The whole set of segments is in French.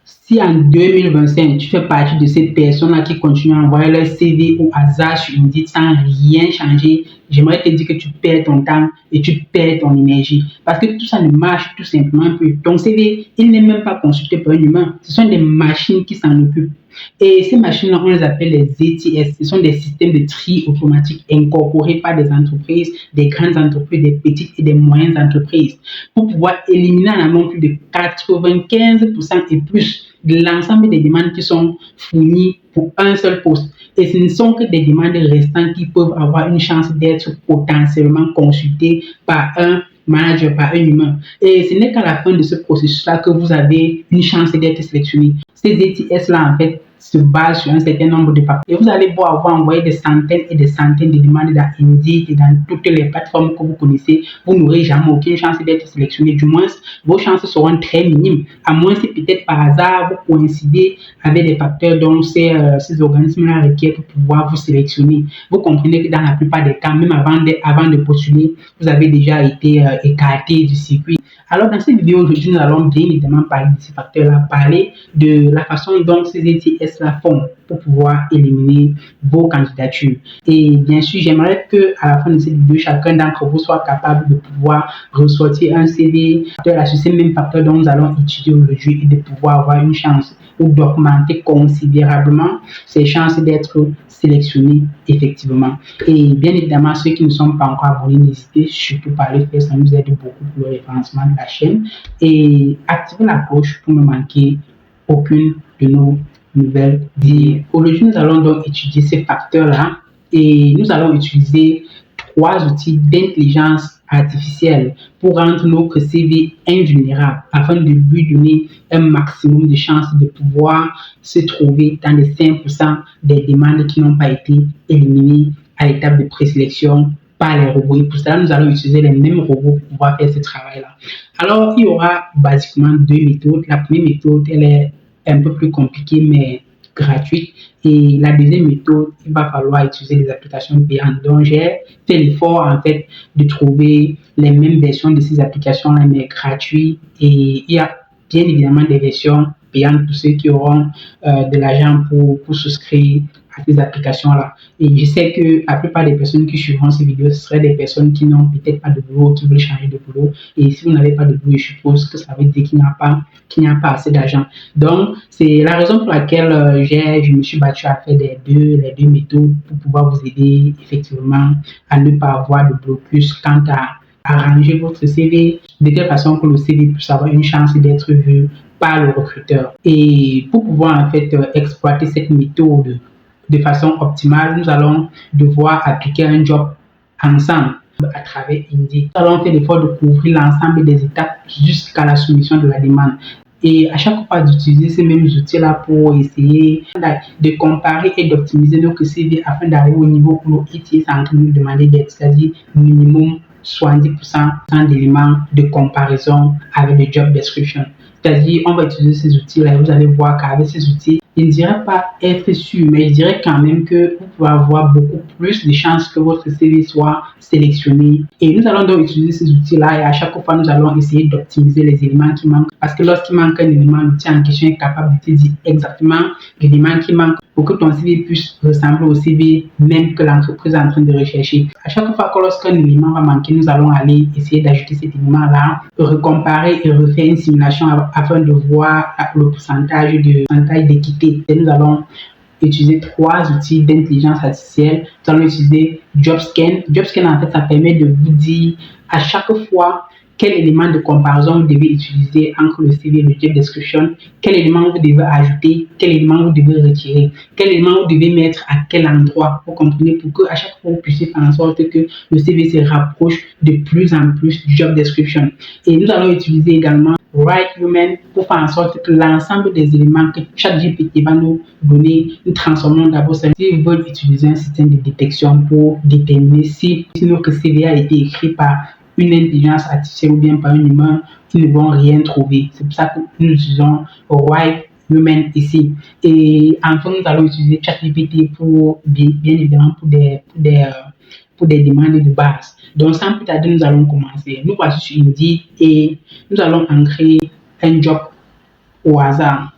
Si en 2025, tu fais partie de ces personnes-là qui continuent à envoyer leur CV au hasard sur Indeed sans rien changer, j'aimerais te dire que tu perds ton temps et tu perds ton énergie. Parce que tout ça ne marche tout simplement plus. Ton CV, il n'est même pas consulté par un humain. Ce sont des machines qui s'en occupent. Et ces machines-là, on les appelle les ATS. Ce sont des systèmes de tri automatique incorporés par des entreprises, des grandes entreprises, des petites et des moyennes entreprises, pour pouvoir éliminer en amont plus de 95% et plus de l'ensemble des demandes qui sont fournies pour un seul poste. Et ce ne sont que des demandes restantes qui peuvent avoir une chance d'être potentiellement consultées par un manager, par un humain. Et ce n'est qu'à la fin de ce processus-là que vous avez une chance d'être sélectionné. Ces ATS-là, en fait, se basent sur un certain nombre de facteurs. Et vous allez beau avoir envoyé des centaines et des centaines de demandes dans Indeed et dans toutes les plateformes que vous connaissez, vous n'aurez jamais aucune chance d'être sélectionné. Du moins, vos chances seront très minimes, à moins si peut-être par hasard vous coïncidez avec des facteurs dont ces organismes-là requièrent pour pouvoir vous sélectionner. Vous comprenez que dans la plupart des cas, même avant de postuler, vous avez déjà été écarté du circuit. Alors, dans cette vidéo, aujourd'hui, nous allons bien évidemment parler de ces facteurs-là, parler de la façon dont ces ETS-là font pour pouvoir éliminer vos candidatures. Et bien sûr, j'aimerais qu'à la fin de cette vidéo, chacun d'entre vous soit capable de pouvoir ressortir un CV sur ces mêmes facteurs dont nous allons étudier aujourd'hui et de pouvoir avoir une chance ou d'augmenter considérablement ses chances d'être sélectionné effectivement. Et bien évidemment, ceux qui ne sont pas encore abonnés, n'hésitez surtout pas à le faire, ça nous aide beaucoup pour le référencement de la chaîne. Et activez la cloche pour ne manquer aucune de nos nouvelles vidéos. Aujourd'hui, nous allons donc étudier ces facteurs-là et nous allons utiliser 3 outils d'intelligence artificielle pour rendre notre CV invulnérable afin de lui donner un maximum de chances de pouvoir se trouver dans les 5% des demandes qui n'ont pas été éliminées à l'étape de présélection par les robots. Et pour cela, nous allons utiliser les mêmes robots pour pouvoir faire ce travail-là. Alors, il y aura basiquement 2 méthodes. La première méthode, elle est un peu plus compliquée, mais gratuite. Et la deuxième méthode, il va falloir utiliser des applications payantes. Donc, j'ai fait l'effort, en fait, de trouver les mêmes versions de ces applications-là, mais gratuites. Et il y a bien évidemment des versions payantes pour ceux qui auront de l'argent pour souscrire à ces applications-là. Et je sais que la plupart des personnes qui suivront ces vidéos, ce seraient des personnes qui n'ont peut-être pas de boulot, qui veulent changer de boulot. Et si vous n'avez pas de boulot, je suppose que ça veut dire qu'il n'y a pas assez d'argent. Donc, c'est la raison pour laquelle je me suis battu à faire les deux méthodes pour pouvoir vous aider effectivement à ne pas avoir de blocus quant à arranger votre CV de telle façon que le CV puisse avoir une chance d'être vu par le recruteur. Et pour pouvoir en fait exploiter cette méthode de façon optimale, nous allons devoir appliquer un job ensemble à travers Indeed. Nous allons faire l'effort de couvrir l'ensemble des étapes jusqu'à la soumission de la demande. Et à chaque fois d'utiliser ces mêmes outils-là pour essayer de comparer et d'optimiser notre CV afin d'arriver au niveau où l'ETS est en train de nous demander d'être, c'est-à-dire minimum 70% d'éléments de comparaison avec le job description. C'est-à-dire, on va utiliser ces outils-là et vous allez voir qu'avec ces outils, je ne dirais pas être sûr, mais je dirais quand même que vous pouvez avoir beaucoup plus de chances que votre CV soit sélectionné. Et nous allons donc utiliser ces outils-là et à chaque fois, nous allons essayer d'optimiser les éléments qui manquent. Parce que lorsqu'il manque un élément, l'outil en question est capable de te dire exactement l'élément qui manque pour que ton CV puisse ressembler au CV même que l'entreprise est en train de rechercher. À chaque fois que lorsqu'un élément va manquer, nous allons aller essayer d'ajouter cet élément-là, recomparer et refaire une simulation afin de voir le pourcentage d'équité. Et nous allons utiliser 3 outils d'intelligence artificielle. Nous allons utiliser JobScan. JobScan, en fait, ça permet de vous dire à chaque fois quel élément de comparaison vous devez utiliser entre le CV et le job description, quel élément vous devez ajouter, quel élément vous devez retirer, quel élément vous devez mettre à quel endroit. Vous comprenez, pour que à chaque fois vous puissiez faire en sorte que le CV se rapproche de plus en plus du job description. Et nous allons utiliser également Write Human pour faire en sorte que l'ensemble des éléments que chaque GPT va nous donner, nous transformons d'abord ça. S'ils veulent utiliser un système de détection pour déterminer si notre CV a été écrit par une intelligence artificielle ou bien par un humain, ils ne vont rien trouver. C'est pour ça que nous utilisons Write Human ici. Et enfin, nous allons utiliser ChatGPT pour bien évidemment pour des demandes de base. Donc, sans plus tarder, nous allons commencer. Nous voici sur Indeed et nous allons en créer un job au hasard.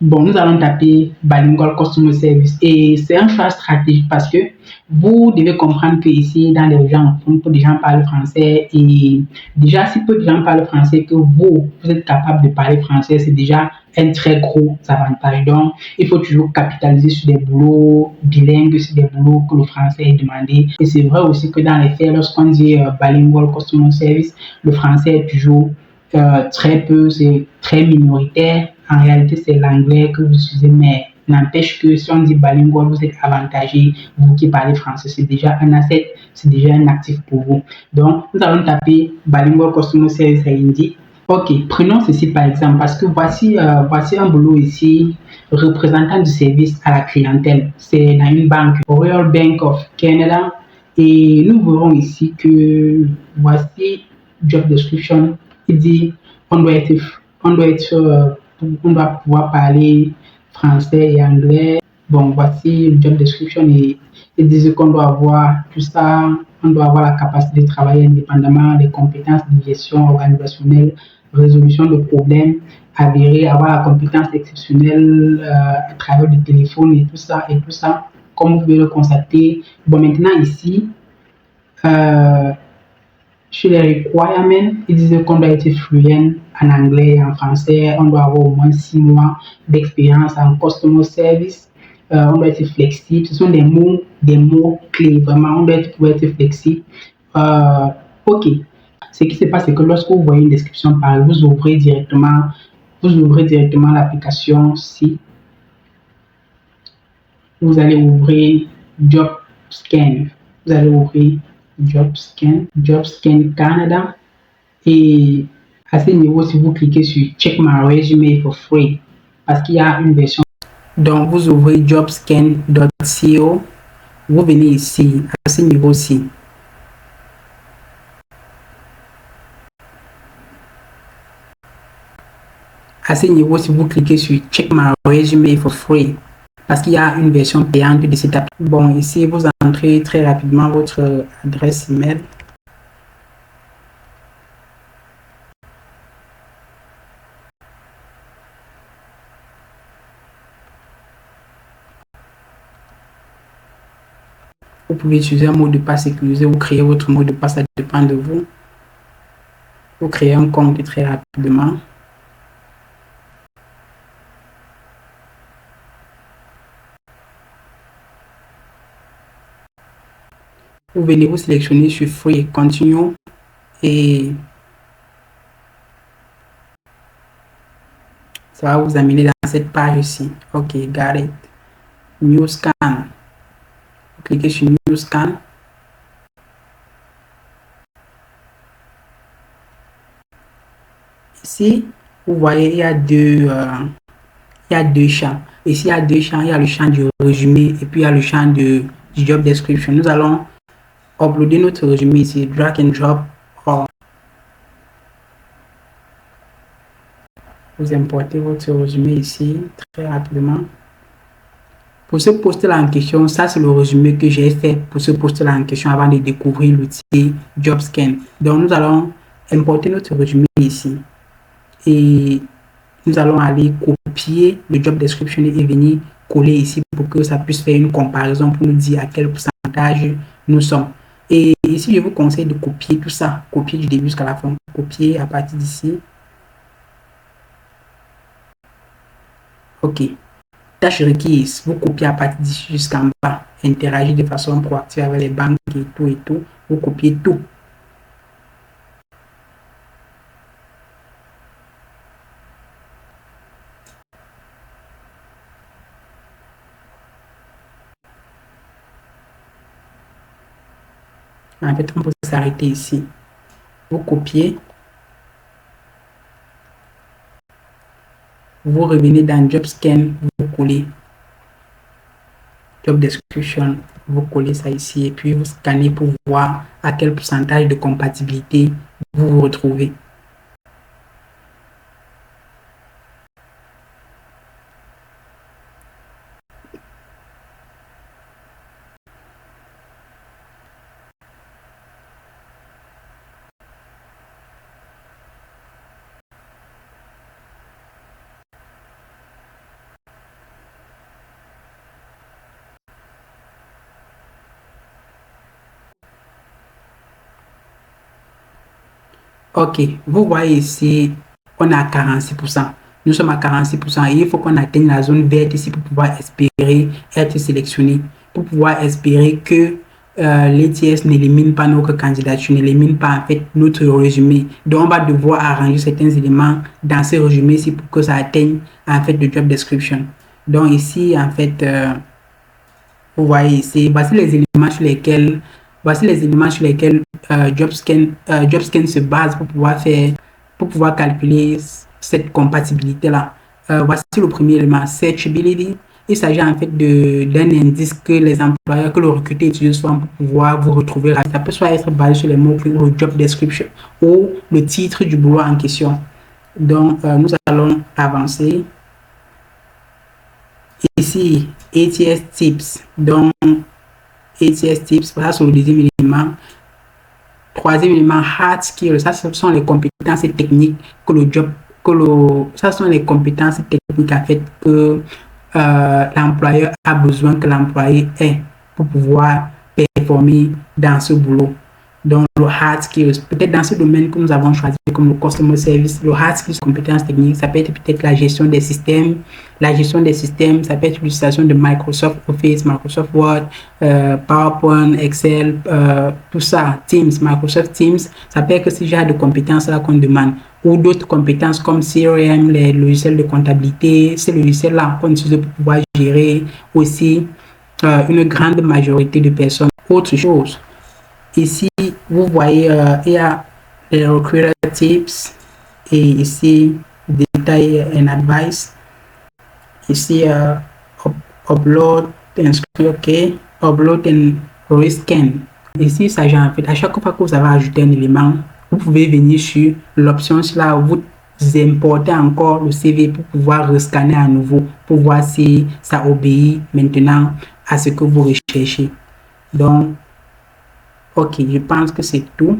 Bon, nous allons taper Bilingual Customer Service et c'est un choix stratégique parce que vous devez comprendre que ici, dans les gens, peu de gens parlent français et déjà, si peu de gens parlent français, que vous êtes capable de parler français, c'est déjà un très gros avantage. Donc, il faut toujours capitaliser sur des boulots bilingues, sur des boulots que le français est demandé. Et c'est vrai aussi que dans les faits, lorsqu'on dit Bilingual Customer Service, le français est toujours très peu, c'est très minoritaire. En réalité, c'est l'anglais que vous utilisez, mais n'empêche que si on dit bilingual, vous êtes avantagé, vous qui parlez français, c'est déjà un asset, c'est déjà un actif pour vous. Donc, nous allons taper Bilingual Customer Service à Indeed. Ok, prenons ceci par exemple, parce que voici un boulot ici, représentant du service à la clientèle. C'est dans une banque, Royal Bank of Canada. Et nous verrons ici que voici job description. Il dit on doit être, on doit pouvoir parler français et anglais. Bon, voici le job description et il disait qu'on doit avoir tout ça, on doit avoir la capacité de travailler indépendamment, les compétences de gestion organisationnelle, résolution de problèmes avérés, avoir la compétence exceptionnelle à travers le téléphone et tout ça, comme vous pouvez le constater. Bon, maintenant ici, euh, chez les requirements, ils disaient qu'on doit être fluent en anglais et en français, on doit avoir au moins 6 mois d'expérience en customer service, on doit être flexible. Ce sont des mots clés, vraiment, pouvoir être flexible. Euh, ok. Ce qui se passe, c'est que lorsque vous voyez une description pareille, vous ouvrez directement l'application si vous allez ouvrir Job Scan. Vous allez ouvrir Job Scan Canada. Et à ce niveau, si vous cliquez sur Check my resume for free, parce qu'il y a une version. Donc, vous ouvrez jobscan.co, vous venez ici, à ce niveau-ci. À ce niveau, si vous cliquez sur Check my resume for free, parce qu'il y a une version payante de cette app. Bon, ici, vous entrez très rapidement votre adresse email. Vous pouvez utiliser un mot de passe sécurisé ou créer votre mot de passe, ça dépend de vous. Vous créez un compte très rapidement. Vous venez vous sélectionner sur Free Continue et ça va vous amener dans cette page ici. Ok, got it. New Scan. Vous cliquez sur New Scan. Ici, vous voyez, il y a deux champs. Ici, il y a deux champs. Il y a le champ du résumé et puis il y a le champ du job description. Nous allons uploader notre résumé ici, drag and drop. Vous importez votre résumé ici très rapidement. Pour ce poste-là en question, ça c'est le résumé que j'ai fait pour ce poste-là en question avant de découvrir l'outil JobScan. Donc nous allons importer notre résumé ici et nous allons aller copier le job description et venir coller ici pour que ça puisse faire une comparaison pour nous dire à quel pourcentage nous sommes. Et ici, je vous conseille de copier tout ça, copier du début jusqu'à la fin, copier à partir d'ici. Ok. Tâche requise, vous copiez à partir d'ici jusqu'en bas, interagir de façon proactive avec les banques et tout, vous copiez tout. En fait, on peut s'arrêter ici. Vous copiez, vous revenez dans Job Scan, vous collez Job Description, vous collez ça ici et puis vous scannez pour voir à quel pourcentage de compatibilité vous vous retrouvez. Ok, vous voyez ici, on est à 46%. Nous sommes à 46% et il faut qu'on atteigne la zone verte ici pour pouvoir espérer être sélectionné, pour pouvoir espérer que l'ETS n'élimine pas notre candidature, n'élimine pas en fait notre résumé. Donc on va devoir arranger certains éléments dans ce résumé ici pour que ça atteigne en fait le job description. Donc ici en fait, vous voyez ici, voici les éléments sur lesquels JobScan se base pour pouvoir calculer cette compatibilité-là. Voici le premier élément, searchability. Il s'agit en fait d'un indice que les employeurs, que le recruteur utilise souvent pour pouvoir vous retrouver. Ça peut soit être basé sur les mots-clés ou le job description ou le titre du boulot en question. Donc, nous allons avancer. Ici, ATS Tips. Donc, ATS Tips, ça c'est le deuxième élément. Troisième élément, hard skills. Ça, ce sont les compétences techniques que le job, ça sont les compétences techniques en fait que l'employeur a besoin que l'employé ait pour pouvoir performer dans ce boulot. Donc, le hard skills, peut-être dans ce domaine que nous avons choisi comme le customer service, le hard skills, compétences techniques, ça peut être peut-être la gestion des systèmes. La gestion des systèmes, ça peut être l'utilisation de Microsoft Office, Microsoft Word, PowerPoint, Excel, tout ça, Teams, Microsoft Teams. Ça peut être que ce genre de compétences-là qu'on demande. Ou d'autres compétences comme CRM, les logiciels de comptabilité, ces logiciels-là qu'on utilise pour pouvoir gérer aussi une grande majorité de personnes. Autre chose. Ici, vous voyez, il y a les recruiter tips et ici, détail and advice. Ici, upload, inscrire, OK, upload and rescan. Ici, ça s'agit en fait, à chaque fois que vous avez ajouté un élément, vous pouvez venir sur l'option là où vous importez encore le CV pour pouvoir rescanner à nouveau, pour voir si ça obéit maintenant à ce que vous recherchez. Donc, ok, je pense que c'est tout.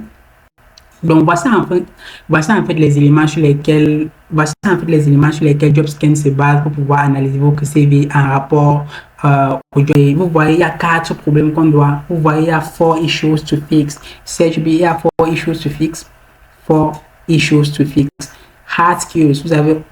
Donc, voici en fait les éléments sur lesquels JobScan se base pour pouvoir analyser votre CV en rapport au job. Vous voyez, il y a 4 problèmes qu'on doit. Vous voyez, il y a 4 issues to fix. CHB, il y a 4 issues to fix. 4 issues to fix. Hard skills, vous avez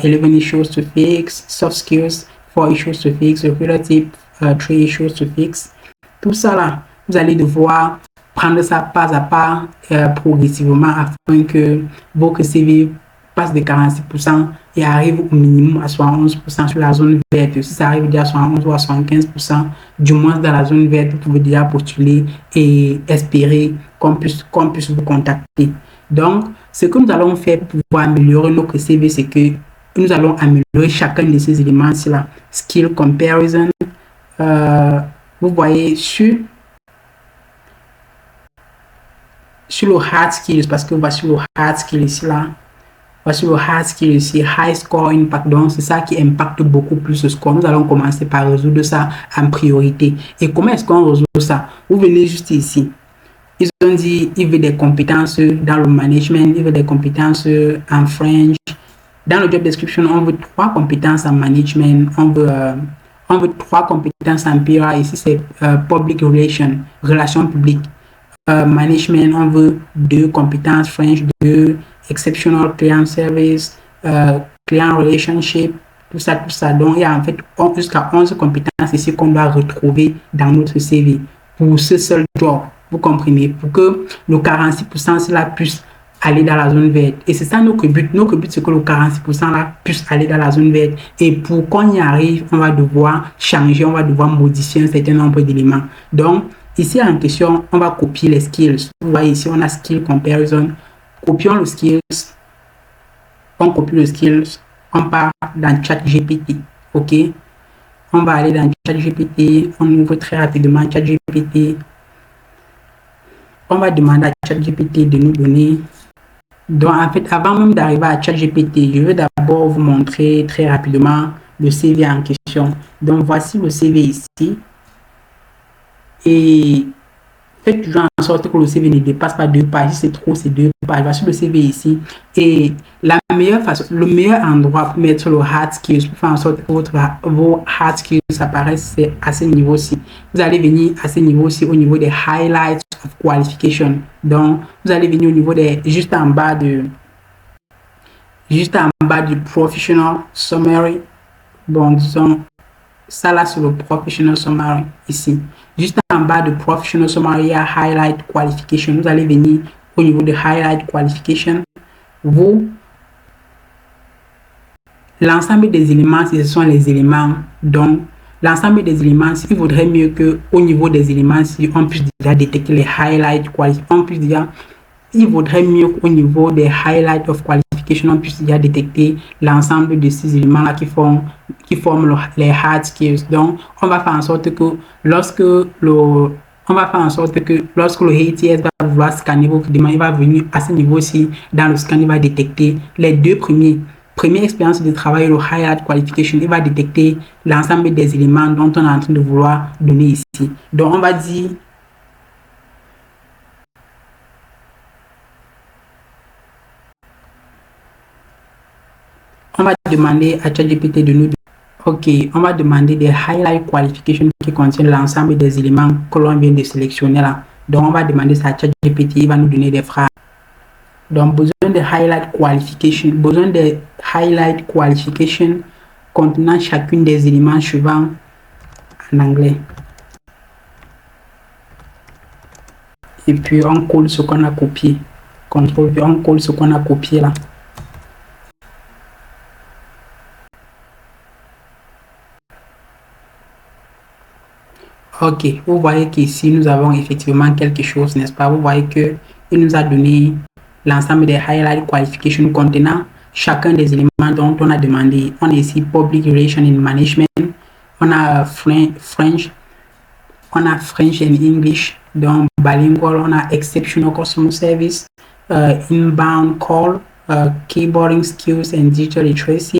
11 issues to fix. Soft skills, 4 issues to fix. Relative, 3 issues to fix. Tout ça là, vous allez devoir prendre ça pas à pas progressivement afin que votre CV passe de 46% et arrive au minimum à 71% sur la zone verte. Si ça arrive déjà à 71 ou à 75%, du moins dans la zone verte, vous pouvez déjà postuler et espérer qu'on puisse vous contacter. Donc, ce que nous allons faire pour pouvoir améliorer notre CV, c'est que nous allons améliorer chacun de ces éléments-là. Skill comparison, vous voyez sur le hard skills, parce que voici le hard skills ici là. Voici le hard skills ici, high score impact. Donc, c'est ça qui impacte beaucoup plus le score. Nous allons commencer par résoudre ça en priorité. Et comment est-ce qu'on résout ça? Vous venez juste ici. Ils ont dit, ils veulent des compétences dans le management, ils veulent des compétences en French. Dans le job description, on veut 3 compétences en management, on veut 3 compétences en PR. Ici, c'est public relations publiques. Management, on veut 2 compétences French, 2 exceptional client service, client relationship, tout ça. Donc, il y a en fait jusqu'à 11 compétences ici qu'on doit retrouver dans notre CV pour ce seul job. Vous comprenez? Pour que le 46% cela puisse aller dans la zone verte. Et c'est ça notre but. Notre but, c'est que le 46% là puisse aller dans la zone verte. Et pour qu'on y arrive, on va devoir changer, on va devoir modifier un certain nombre d'éléments. Donc, ici, en question, on va copier les skills. Vous voyez ici, on a skill comparison. Copions le skills. On copie le skills. On part dans ChatGPT. OK? On va aller dans ChatGPT. On ouvre très rapidement ChatGPT. On va demander à ChatGPT de nous donner. Donc, en fait, avant même d'arriver à ChatGPT, je vais d'abord vous montrer très rapidement le CV en question. Donc, voici le CV ici. Et Faites toujours en sorte que le CV ne dépasse pas 2 pages. Si c'est trop, c'est 2 pages. Voici le CV ici. Et la meilleure façon, le meilleur endroit pour mettre le hard skills, pour faire en sorte que vos hard skills apparaissent, c'est à ce niveau-ci. Vous allez venir à ce niveau-ci au niveau des highlights of qualification. Donc, vous allez venir au niveau des, juste en bas du professional summary. Bon, disons, ça là, c'est le professional summary ici. Juste en bas de professional summary, il y a highlight qualification. Vous allez venir au niveau de highlight qualification. Vous, l'ensemble des éléments, ce sont les éléments. Donc, l'ensemble des éléments, il vaudrait mieux qu'au niveau des éléments, si on puisse déjà détecter les highlights qualifications, on puisse déjà, il vaudrait mieux qu'au niveau des highlights of qualification, on puisse déjà détecter l'ensemble de ces éléments-là qui forment les hard skills. Donc, on va faire en sorte que on va faire en sorte que lorsque le ATS va vouloir scanner vos documents, il va venir à ce niveau-ci, dans le scan, il va détecter les deux première expérience de travail, le highlight qualification, il va détecter l'ensemble des éléments dont on est en train de vouloir donner ici. Donc, on va demander à ChatGPT de nous. OK, on va demander des highlight qualifications qui contiennent l'ensemble des éléments que l'on vient de sélectionner là. Donc, on va demander ça à ChatGPT, il va nous donner des phrases. Donc, besoin de highlight qualification contenant chacune des éléments suivants en anglais. Et puis, on colle ce qu'on a copié. CTRL V, on colle ce qu'on a copié là. Ok, vous voyez qu'ici, nous avons effectivement quelque chose, n'est-ce pas? Vous voyez qu'il nous a donné l'ensemble des highlight qualifications contenant chacun des éléments dont on a demandé. On a ici Public Relations and Management, on a French, on a French and English, donc bilingual, on a Exceptional Customer Service, Inbound Call, Keyboarding Skills and Digital Literacy.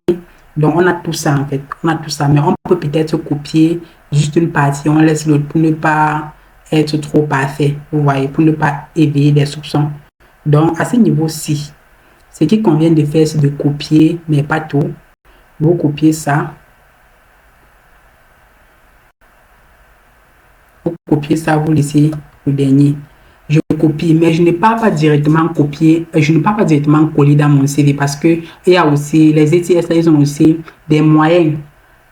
Donc, on a tout ça en fait. On a tout ça, mais on peut peut-être copier juste une partie, on laisse l'autre pour ne pas être trop parfait, vous voyez, pour ne pas éveiller des soupçons. Donc, à ce niveau-ci, ce qui convient de faire, c'est de copier, mais pas tout. Vous copiez ça, vous laissez le dernier. Je copie, mais je n'ai pas directement copié, je ne peux pas directement coller dans mon CV parce que il y a aussi, les ETS, là, ils ont aussi des moyens.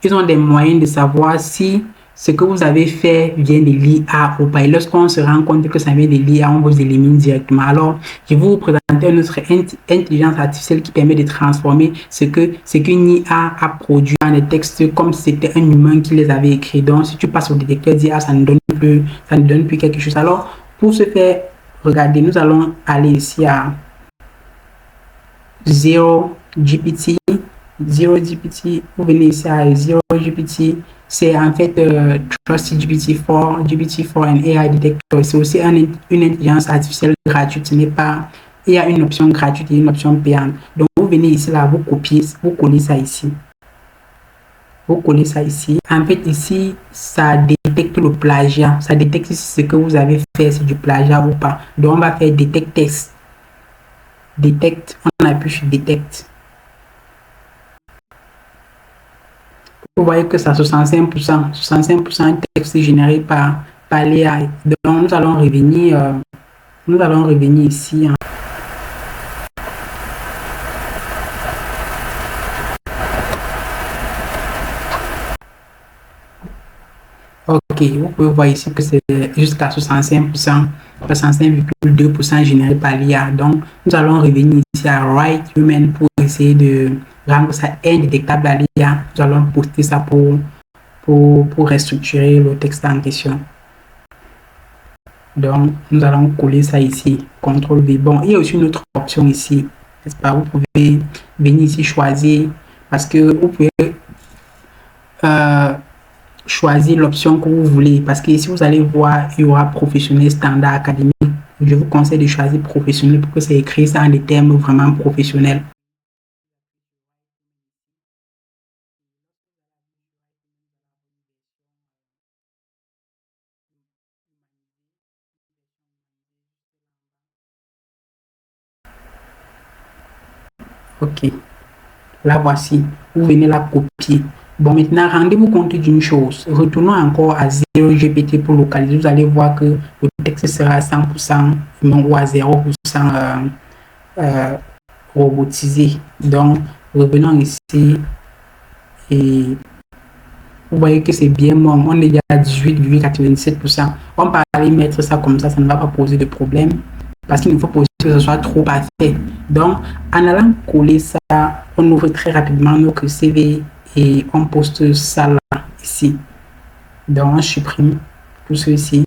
Ils ont des moyens de savoir si ce que vous avez fait vient de l'IA ou pas. Et lorsqu'on se rend compte que ça vient de l'IA, on vous élimine directement. Alors, je vais vous présenter une autre intelligence artificielle qui permet de transformer ce qu'une IA a produit dans les textes comme si c'était un humain qui les avait écrits. Donc, si tu passes au détecteur d'IA, ça ne donne plus quelque chose. Alors, pour ce faire, regardez, nous allons aller ici à 0GPT. 0GPT, vous venez ici à 0GPT, c'est en fait Trust GPT-4, GPT-4 and AI Detector. C'est aussi une intelligence artificielle gratuite. Ce n'est pas, il y a une option gratuite et une option payante. Donc, vous venez ici, là, vous copiez, vous collez ça ici. Vous collez ça ici. En fait, ici, ça détecte le plagiat. Ça détecte si ce que vous avez fait, c'est du plagiat ou pas. Donc, on va faire Detect Test. Detect, on appuie sur Detect. Vous voyez que ça 65%, 65% texte généré par l'AI. Donc, nous allons revenir ici. Ok, vous pouvez voir ici que c'est jusqu'à 65%, 65,2% généré par l'IA. Donc, nous allons revenir ici à Write Human pour essayer de rendre ça indétectable à l'IA. Nous allons poster ça pour restructurer le texte en question. Donc, nous allons coller ça ici. CTRL V. Bon, il y a aussi une autre option ici. N'est-ce pas? Vous pouvez venir ici choisir parce que vous pouvez choisir l'option que vous voulez. Parce que ici, vous allez voir, il y aura professionnel, standard, académique. Je vous conseille de choisir professionnel pour que c'est écrit ça en des termes vraiment professionnels. Ok, la voici. Vous venez la copier. Bon, maintenant, rendez-vous compte d'une chose. Retournons encore à 0 GPT pour localiser. Vous allez voir que le texte sera à 100% humain ou à 0% robotisé. Donc, revenons ici et vous voyez que c'est bien bon. On est déjà à 18,97%. On peut aller mettre ça comme ça ne va pas poser de problème parce qu'il ne faut pas que ce soit trop parfait. Donc, en allant coller ça, on ouvre très rapidement notre CV et on poste ça là, ici. Donc, on supprime tout ceci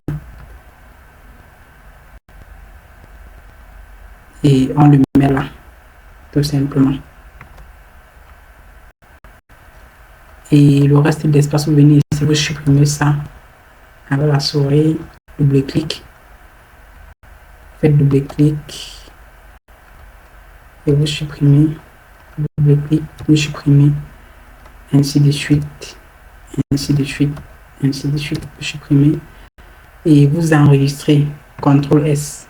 et on le met là, tout simplement. Et le reste de l'espace, vous venez ici, vous supprimez ça avec la souris, double-clic, faites double-clic et vous supprimez, double-clic, vous supprimez, ainsi de suite, ainsi de suite, ainsi de suite, vous supprimez et vous enregistrez, CTRL S.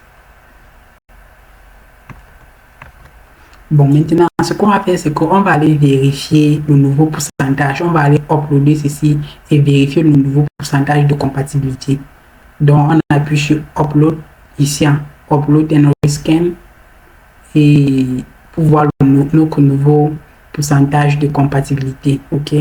Bon, maintenant, ce qu'on va faire, c'est qu'on va aller vérifier le nouveau pourcentage. On va aller uploader ceci et vérifier le nouveau pourcentage de compatibilité. Donc, on appuie sur Upload, ici, Upload and Rescan, et pour voir notre nouveau pourcentage de compatibilité. OK?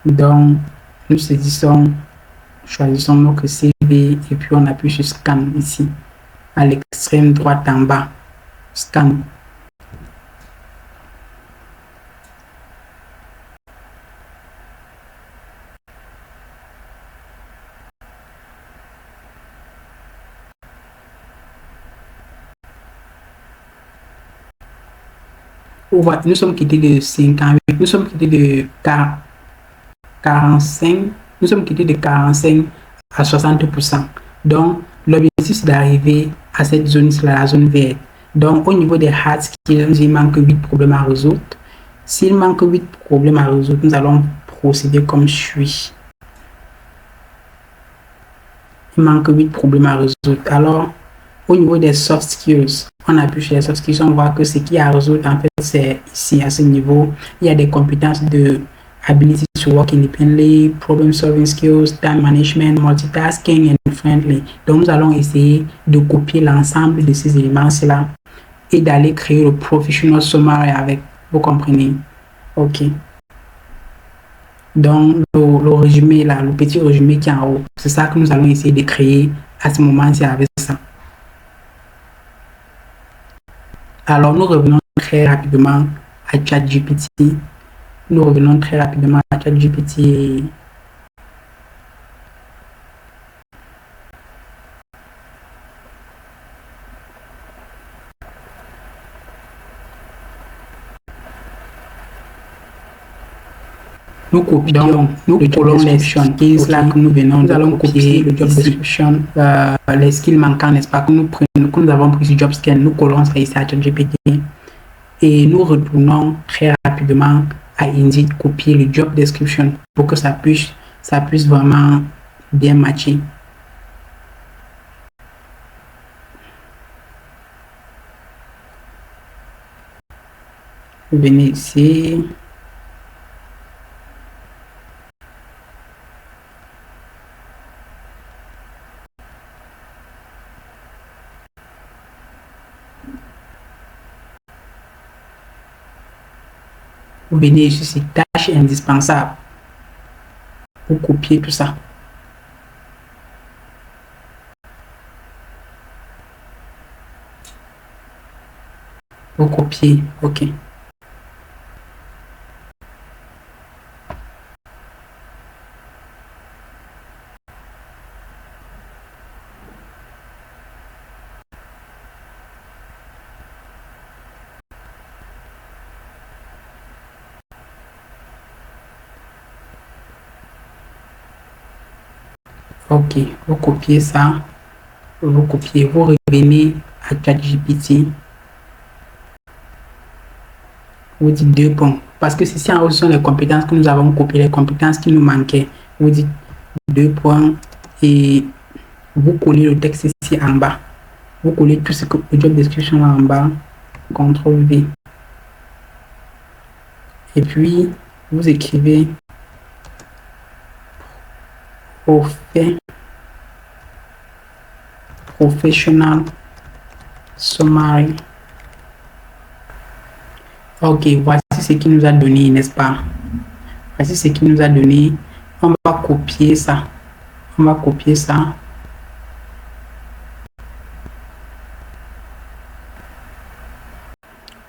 Donc, nous choisissons notre CV et puis on appuie sur Scan ici, à l'extrême droite en bas. Scan. Nous sommes quittés de 58, nous sommes quittés de 45, nous sommes quittés de 45 à 60%. Donc, l'objectif, c'est d'arriver à cette zone, c'est la zone verte. Donc, au niveau des hard skills, il manque 8 problèmes à résoudre. S'il manque 8 problèmes à résoudre, nous allons procéder comme suit. Il manque 8 problèmes à résoudre. Alors, au niveau des soft skills, on appuie sur les soft skills, on voit que ce qui est à résoudre, en fait, c'est ici, à ce niveau. Il y a des compétences de ability to work independently, problem solving skills, time management, multitasking and friendly. Donc, nous allons essayer de copier l'ensemble de ces éléments-là et d'aller créer le professional summary avec. Vous comprenez? OK. Donc, le résumé là, le petit résumé qui est en haut, c'est ça que nous allons essayer de créer à ce moment-ci avec ça. Alors, nous revenons très rapidement à ChatGPT. Nous revenons très rapidement à ChatGPT. Nous copions, nous collons les skills là que nous venons nous allons copier le job description, les skills manquants, n'est-ce pas, que nous avons pris sur JobScan, nous collons ça ici à ChatGPT et nous retournons très rapidement à Indeed copier le job description pour que ça puisse vraiment bien matcher. Vous venez ici. Vous venez ici, tâches indispensables. Vous copiez tout ça. Vous copiez, OK. OK, vous copiez ça, vous copiez, vous revenez à ChatGPT, vous dites 2 points, parce que ici en haut, ce sont les compétences que nous avons copiées, les compétences qui nous manquaient. Vous dites 2 points et vous collez le texte ici en bas. Vous collez tout ce que le job description là en bas, CTRL V. Et puis, vous écrivez professional summary. Ok, voici ce qu'il nous a donné, n'est-ce pas? Voici ce qu'il nous a donné. On va copier ça. On va copier ça.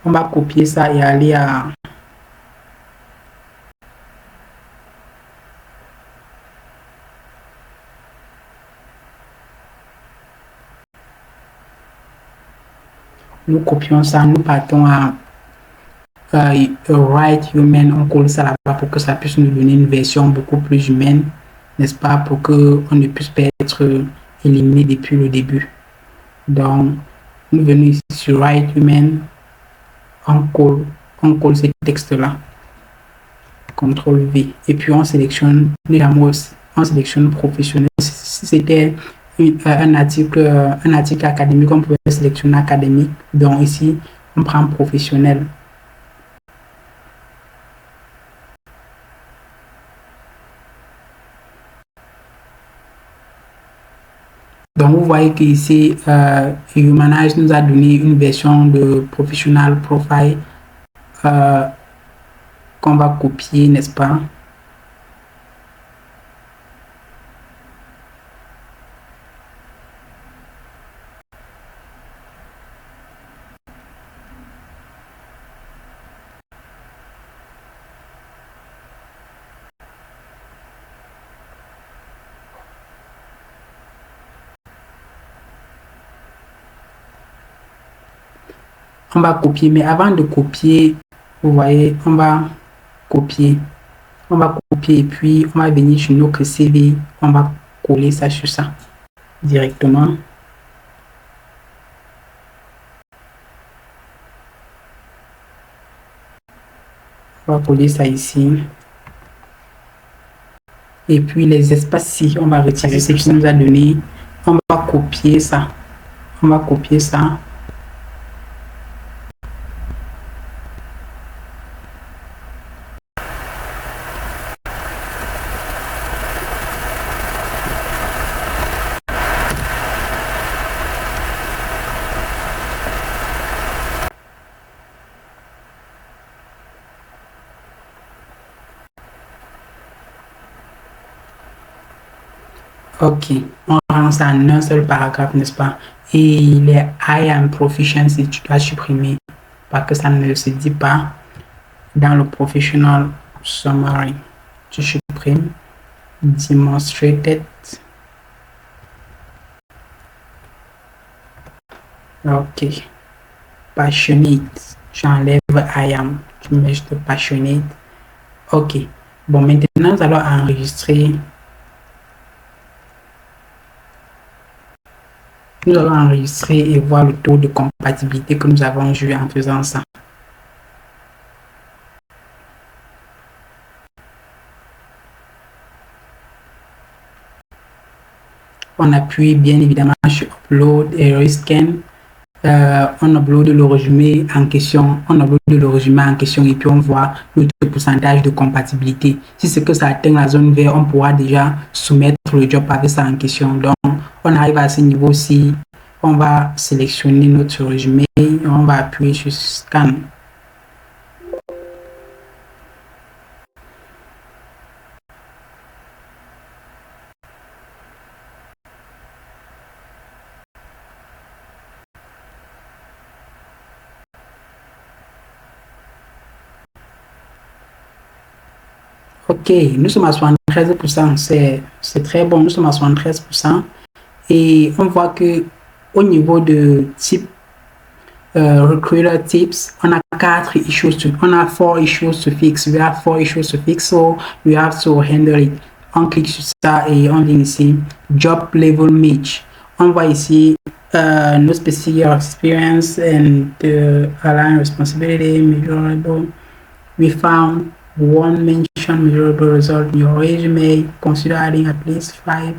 On va copier ça et aller à... Nous copions ça, nous partons à Write Human, on colle ça là-bas pour que ça puisse nous donner une version beaucoup plus humaine, n'est-ce pas, pour qu'on ne puisse pas être éliminé depuis le début. Donc, nous venons ici sur Write Human, on colle ce texte-là, CTRL V, et puis on sélectionne professionnel. Si c'était un article académique, on pouvait sélectionner académique. Donc ici, on prend professionnel. Donc vous voyez qu'ici, Humanize nous a donné une version de Professional Profile qu'on va copier, n'est-ce pas? On va copier, mais avant de copier, vous voyez, on va copier et puis on va venir sur notre CV, on va coller ça sur ça directement. On va coller ça ici. Et puis les espaces-ci, on va retirer ce qu'il nous a donné. On va copier ça. On va copier ça. Ok, on rend ça en un seul paragraphe, n'est-ce pas? Et les I am proficiency, tu dois supprimer parce que ça ne se dit pas dans le professional summary. Tu supprimes demonstrated. Ok, passionate, tu enlèves I am, tu mets juste passionate. Ok, bon, maintenant nous allons enregistrer. Nous allons enregistrer et voir le taux de compatibilité que nous avons eu en faisant ça. On appuie bien évidemment sur Upload et Rescan. On upload le résumé en question, et puis on voit le pourcentage de compatibilité. Si c'est que ça atteint la zone verte, on pourra déjà soumettre le job avec ça en question. Donc, on arrive à ce niveau-ci, on va sélectionner notre résumé, on va appuyer sur Scan. Ok, nous sommes à 73%, c'est très bon, nous sommes à 73%. Et on voit que au niveau de type recruiter tips, on a 4 issues, on a 4 issues to fix, we have 4 issues to fix, so we have to handle it. On clique sur ça et on vient ici, job level match. On voit ici no specific experience and align responsibility, measurable. We found one mention measurable result in your resume. Consider adding at least 5.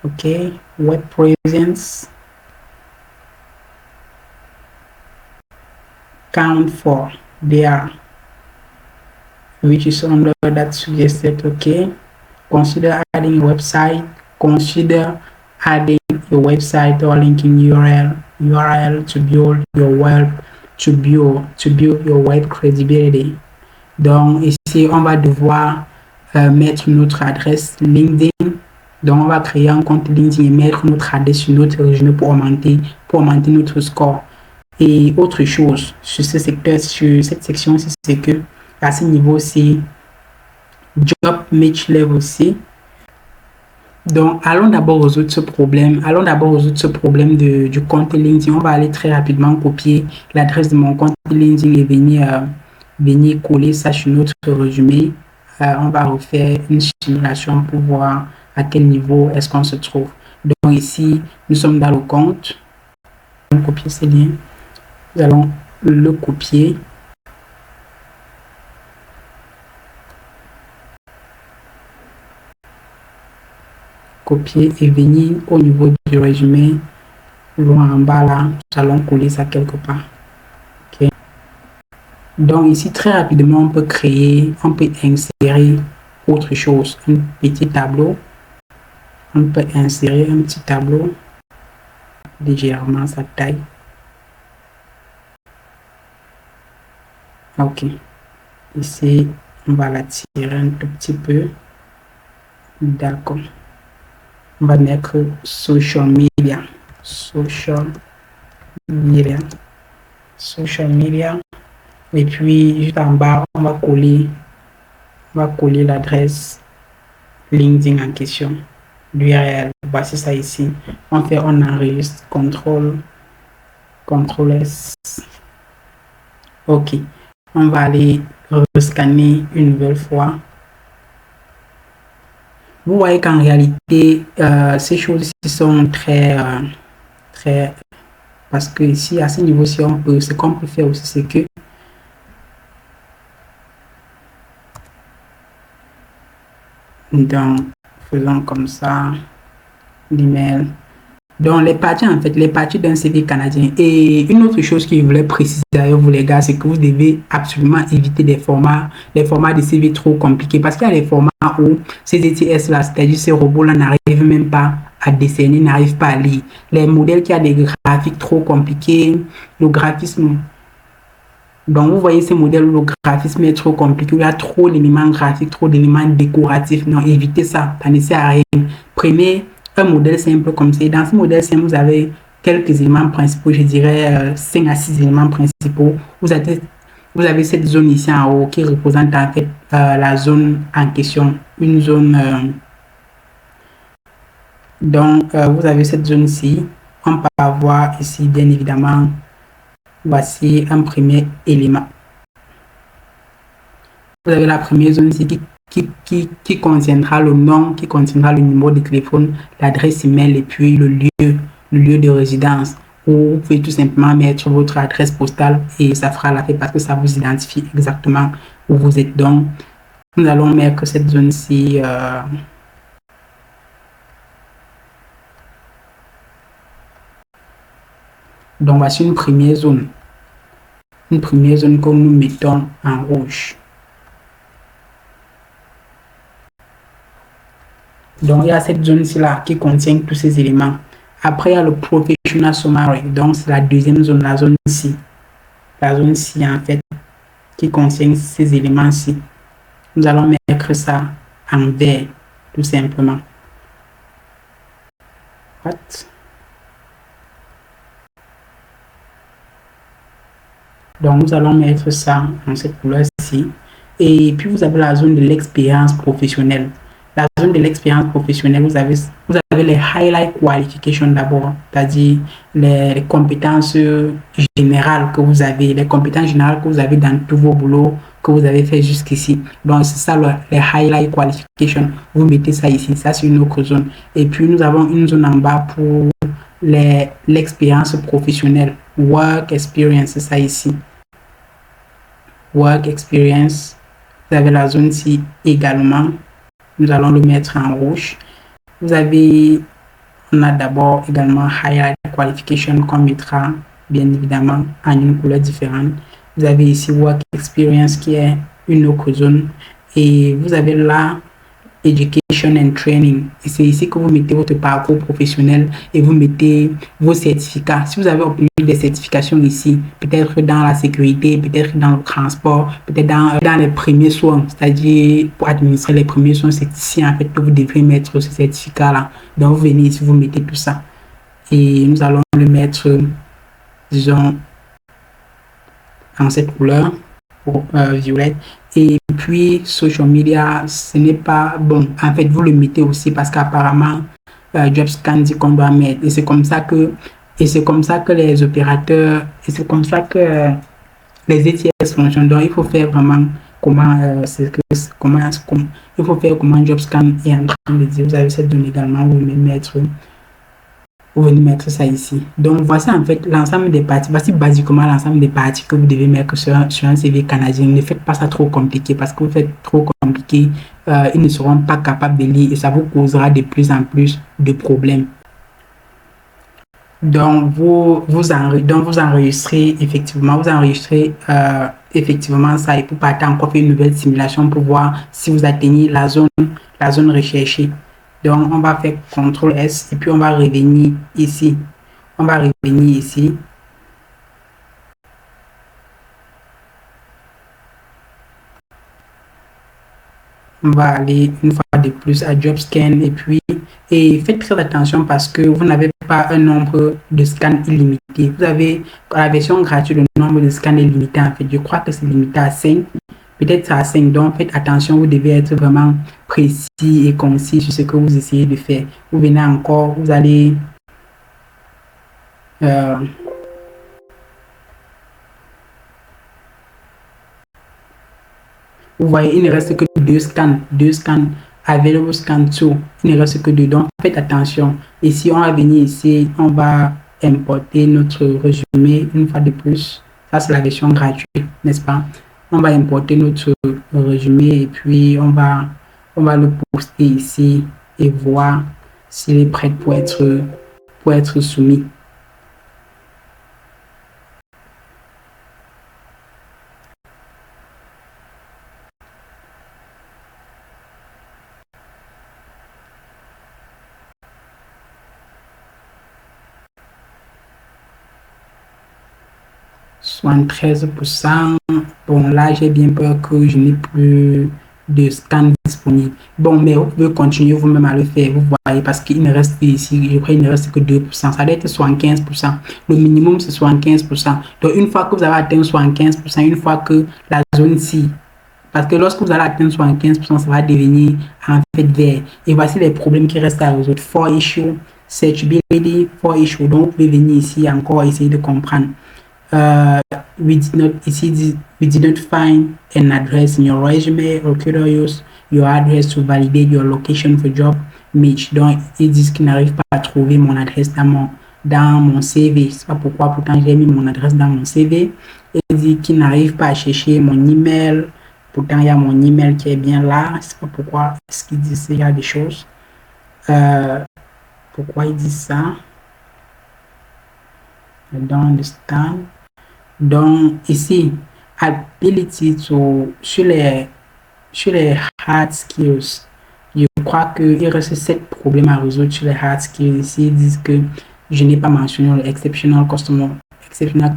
Okay, web presence. Count 4 there, which is under that suggested. Okay, consider adding a website. Consider adding a website or linking URL to build your web credibility. Donc ici on va devoir mettre notre adresse LinkedIn. Donc on va créer un compte LinkedIn et mettre notre adresse sur notre résumé pour augmenter notre score. Et autre chose sur ce secteur, sur cette section, c'est que à ce niveau, c'est Job Match Level C. Donc, allons d'abord résoudre ce problème. Du compte LinkedIn. On va aller très rapidement copier l'adresse de mon compte LinkedIn et venir coller ça sur notre résumé. On va refaire une simulation pour voir à quel niveau est-ce qu'on se trouve. Donc ici, nous sommes dans le compte. On va copier ce lien. Nous allons le copier. Copier et venir au niveau du résumé. Loin en bas là, nous allons coller ça quelque part. Okay. Donc ici, très rapidement, on peut insérer autre chose. Un petit tableau. On peut insérer un petit tableau. Légèrement sa taille. Ok, ici on va la tirer un tout petit peu. D'accord, on va mettre social media, et puis juste en bas on va coller l'adresse LinkedIn en question, l'URL. Voici ça ici. On enregistre, CTRL S. Ok, on va aller rescanner une nouvelle fois. Vous voyez qu'en réalité, ces choses-ci sont très... parce que ici, à ce niveau-ci, ce qu'on peut faire aussi, c'est que... Donc, faisons comme ça, l'email. Donc, les parties d'un CV canadien. Et une autre chose que je voulais préciser avec vous, les gars, c'est que vous devez absolument éviter les formats de CV trop compliqués. Parce qu'il y a des formats où ces ETS-là, c'est-à-dire ces robots-là, n'arrivent même pas à décerner, n'arrivent pas à lire. Les modèles qui ont des graphiques trop compliqués, le graphisme. Donc, vous voyez ces modèles où le graphisme est trop compliqué, où il y a trop d'éléments graphiques, trop d'éléments décoratifs. Non, évitez ça, ça ne sert à rien. Prenez un modèle simple comme ça. Dans ce modèle simple, vous avez quelques éléments principaux, je dirais 5 à 6 éléments principaux. Vous avez cette zone ici en haut qui représente en fait la zone en question, une zone. Donc, vous avez cette zone-ci. On peut avoir ici, bien évidemment, voici un premier élément. Vous avez la première zone ici qui contiendra le nom, qui contiendra le numéro de téléphone, l'adresse email et puis le lieu de résidence. Ou vous pouvez tout simplement mettre votre adresse postale et ça fera l'affaire parce que ça vous identifie exactement où vous êtes. Donc, nous allons mettre cette zone-ci. Donc, voici une première zone. Une première zone que nous mettons en rouge. Donc, il y a cette zone-ci là qui contient tous ces éléments. Après, il y a le Professional Summary. Donc, c'est la deuxième zone, la zone ci. La zone ci, en fait, qui contient ces éléments-ci. Nous allons mettre ça en vert, tout simplement. What? Donc, nous allons mettre ça en cette couleur-ci. Et puis, vous avez la zone de l'expérience professionnelle. La zone de l'expérience professionnelle, vous avez les highlight qualifications d'abord, c'est-à-dire les compétences générales que vous avez, dans tous vos boulots que vous avez fait jusqu'ici. Donc, c'est ça les highlight qualifications. Vous mettez ça ici, ça c'est une autre zone. Et puis, nous avons une zone en bas pour l'expérience professionnelle, work experience, c'est ça ici. Work Experience. Vous avez la zone C également. Nous allons le mettre en rouge. On a d'abord également Higher Qualification qu'on mettra bien évidemment en une couleur différente. Vous avez ici Work Experience qui est une autre zone. Et vous avez là Education and Training. Et c'est ici que vous mettez votre parcours professionnel et vous mettez vos certificats. Si vous avez obtenu des certifications ici, peut-être dans la sécurité, peut-être dans le transport, peut-être dans les premiers soins, c'est-à-dire pour administrer les premiers soins, c'est ici en fait que vous devrez mettre ce certificat-là. Donc vous venez ici, vous mettez tout ça. Et nous allons le mettre, disons, en cette couleur, violette. Et puis, social media, ce n'est pas bon. En fait, vous le mettez aussi parce qu'apparemment, JobScan dit qu'on doit mettre. Et c'est comme ça que les opérateurs, et c'est comme ça que les ETS fonctionnent. Donc, il faut faire vraiment il faut faire comment JobScan est en train de dire. Vous avez cette donnée également, vous venez mettre ça ici. Donc, voici en fait l'ensemble des parties. Voici basiquement l'ensemble des parties que vous devez mettre sur un CV canadien. Ne faites pas ça trop compliqué parce que vous faites trop compliqué, ils ne seront pas capables de lire et ça vous causera de plus en plus de problèmes. Donc, vous enregistrez effectivement, effectivement ça et pour partir encore faire une nouvelle simulation pour voir si vous atteignez la zone recherchée. Donc, on va faire CTRL S et puis on va revenir ici. On va aller une fois de plus à JobScan et faites très attention parce que vous n'avez pas un nombre de scans illimité. Vous avez la version gratuite, le nombre de scans est limité en fait. Je crois que c'est limité à 5. Peut-être à 5, donc faites attention, vous devez être vraiment précis et concis sur ce que vous essayez de faire. Vous venez encore, vous allez vous voyez, il ne reste que deux scans, available scan 2, il ne reste que 2, donc faites attention. Ici, on va venir ici, on va importer notre résumé une fois de plus. Ça, c'est la version gratuite, n'est-ce pas? On va importer notre résumé et puis on va le poster ici et voir s'il est prêt pour être soumis. Soit 13%. Bon, là, j'ai bien peur que je n'ai plus de scan disponible. Bon, mais vous pouvez continuer vous-même à le faire, vous voyez, parce qu'il ne reste ici, je crois qu'il ne reste que 2%. Ça doit être 75%. Le minimum, c'est 75%. Donc, une fois que vous avez atteint 75%, une fois que la zone ci, parce que lorsque vous allez atteindre 75%, ça va devenir en fait vert. Et voici les problèmes qui restent à résoudre. For issue, searchability, for issue. Donc, vous pouvez venir ici encore essayer de comprendre. We did not find an address in your resume. Recruiter use your address to validate your location for job match. Donc, ils disent qu'ils n'arrivent pas à trouver mon adresse dans mon CV. C'est pas pourquoi, pourtant, j'ai mis mon adresse dans mon CV. Ils disent qu'ils n'arrivent pas à chercher mon email. Pourtant, il y a mon email qui est bien là. C'est pas pourquoi est-ce qu'ils disent il y a des choses. Pourquoi ils disent ça? I don't understand. Donc, ici, ability sur les hard skills, je crois qu'il reste 7 problèmes à résoudre sur les hard skills. Ici, ils disent que je n'ai pas mentionné le exceptional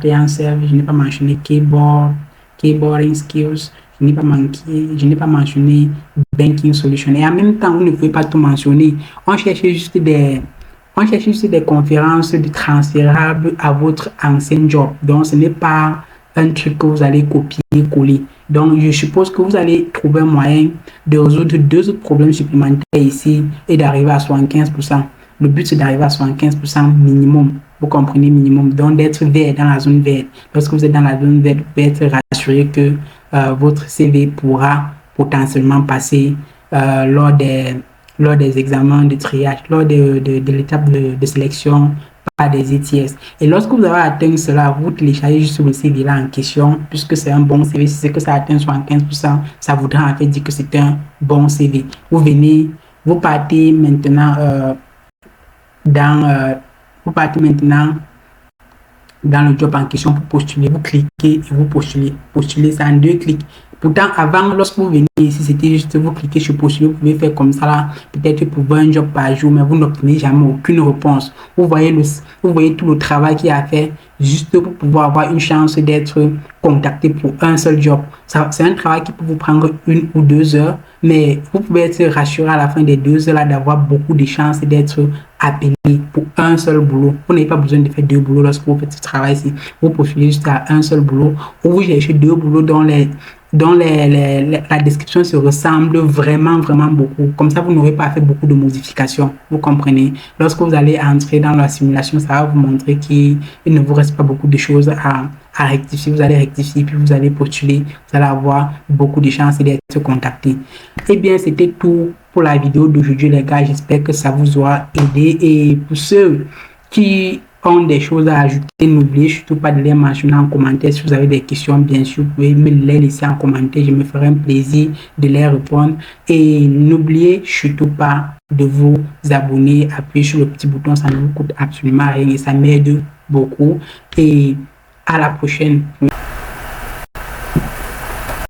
client service, je n'ai pas mentionné keyboarding skills, je n'ai pas mentionné banking solution. Et en même temps, vous ne pouvez pas tout mentionner. On cherche juste des conférences transférables à votre ancien job. Donc, ce n'est pas un truc que vous allez copier-coller. Donc, je suppose que vous allez trouver un moyen de résoudre 2 autres problèmes supplémentaires ici et d'arriver à 75%. Le but, c'est d'arriver à 75% minimum. Vous comprenez, minimum. Donc, d'être vert dans la zone verte. Lorsque vous êtes dans la zone verte, vous pouvez être rassuré que votre CV pourra potentiellement passer lors des examens de triage, lors de l'étape de sélection pas des ETS. Et lorsque vous avez atteint cela, vous téléchargez juste le CV là en question, puisque c'est un bon CV. Si c'est que ça atteint 75%, ça voudra en fait dire que c'est un bon CV. Vous venez, vous partez maintenant vous partez maintenant dans le job en question pour postuler. Vous cliquez et vous postulez. Postulez ça en 2 clics. Pourtant, avant, lorsque vous venez ici, c'était juste vous cliquez sur postuler. Vous pouvez faire comme ça là, peut-être pour 20 jobs par jour, mais vous n'obtenez jamais aucune réponse. Vous voyez tout le travail qu'il y a à faire juste pour pouvoir avoir une chance d'être contacté pour un seul job. C'est un travail qui peut vous prendre 1 ou 2 heures, mais vous pouvez être rassuré à la fin des 2 heures là d'avoir beaucoup de chances d'être appelé pour un seul boulot. Vous n'avez pas besoin de faire 2 boulots lorsque vous faites ce travail-ci. Vous postulez juste à un seul boulot ou vous cherchez 2 boulots dont la description se ressemble vraiment beaucoup. Comme ça, vous n'aurez pas fait beaucoup de modifications. Vous comprenez? Lorsque vous allez entrer dans la simulation, ça va vous montrer qu'il ne vous reste pas beaucoup de choses à rectifier. Vous allez rectifier, puis vous allez postuler. Vous allez avoir beaucoup de chances d'être contacté. Eh bien, c'était tout pour la vidéo d'aujourd'hui, les gars. J'espère que ça vous aura aidé. Et pour ceux qui ont des choses à ajouter, n'oubliez surtout pas de les mentionner en commentaire. Si vous avez des questions, bien sûr, vous pouvez me les laisser en commentaire. Je me ferai un plaisir de les répondre. Et n'oubliez surtout pas de vous abonner, appuyer sur le petit bouton. Ça ne vous coûte absolument rien et ça m'aide beaucoup. Et à la prochaine.